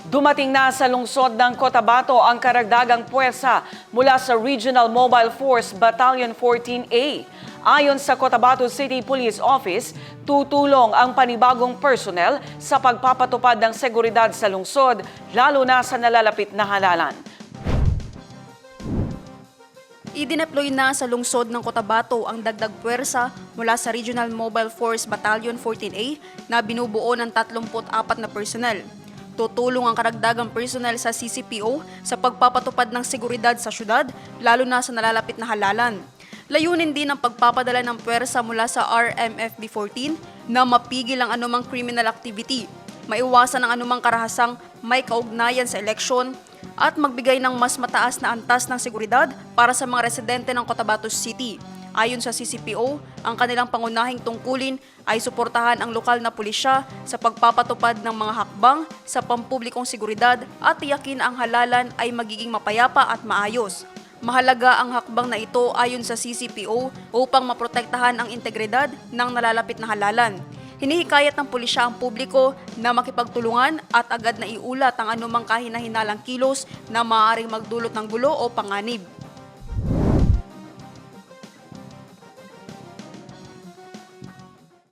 Dumating na sa lungsod ng Cotabato ang karagdagang puwersa mula sa Regional Mobile Force Battalion 14A. Ayon sa Cotabato City Police Office, tutulong ang panibagong personnel sa pagpapatupad ng seguridad sa lungsod, lalo na sa nalalapit na halalan. Idineploy na sa lungsod ng Cotabato ang dagdag puwersa mula sa Regional Mobile Force Battalion 14A na binubuo ng 34 na personnel. Tutulong ang karagdagang personnel sa CCPO sa pagpapatupad ng seguridad sa syudad, lalo na sa nalalapit na halalan. Layunin din ang pagpapadala ng puwersa mula sa RMFB-14 na mapigil ang anumang criminal activity, maiwasan ang anumang karahasang may kaugnayan sa eleksyon, at magbigay ng mas mataas na antas ng seguridad para sa mga residente ng Cotabato City. Ayon sa CCPO, ang kanilang pangunahing tungkulin ay suportahan ang lokal na pulisya sa pagpapatupad ng mga hakbang sa pampublikong seguridad at tiyakin ang halalan ay magiging mapayapa at maayos. Mahalaga ang hakbang na ito ayon sa CCPO upang maprotektahan ang integridad ng nalalapit na halalan. Hinihikayat ng pulisya ang publiko na makipagtulungan at agad na iulat ang anumang kahinahinalang kilos na maaaring magdulot ng gulo o panganib.